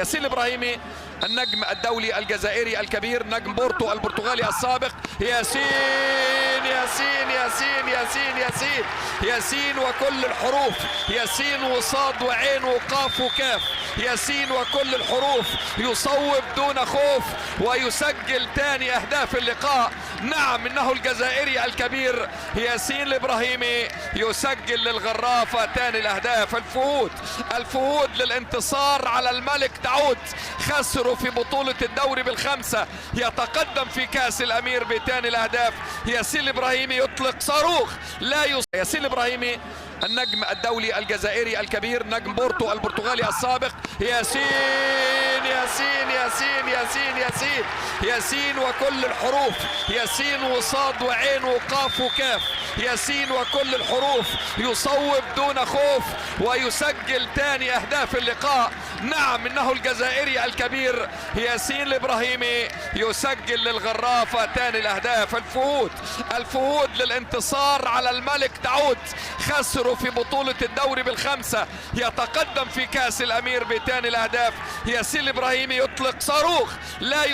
ياسين الإبراهيمي النجم الدولي الجزائري الكبير، نجم بورتو البرتغالي السابق. ياسين ياسين ياسين ياسين ياسين ياسين وكل الحروف، ياسين وصاد وعين وقاف وكاف، ياسين وكل الحروف، يصوب دون خوف ويسجل ثاني أهداف اللقاء. نعم إنه الجزائري الكبير ياسين الإبراهيمي يسجل للغرافة ثاني الأهداف. الفهود للانتصار على الملك تعود. خسروا في بطولة الدوري بالخمسة، يتقدم في كأس الأمير بثاني الأهداف. ياسين الإبراهيمي يطلق صاروخ لا ياسين الإبراهيمي النجم الدولي الجزائري الكبير، نجم بورتو البرتغالي السابق. ياسين ياسين ياسين ياسين ياسين ياسين وكل الحروف، ياسين وصاد وعين وقاف وكاف، ياسين وكل الحروف، يصوب دون خوف ويسجل ثاني أهداف اللقاء. نعم إنه الجزائري الكبير ياسين الإبراهيمي يسجل للغرافة ثاني الأهداف. الفهود للانتصار على الملك تعود. خسروا في بطولة الدوري بالخمسة، يتقدم في كأس الأمير بثاني الأهداف. ياسين الإبراهيمي يطلق صاروخ لا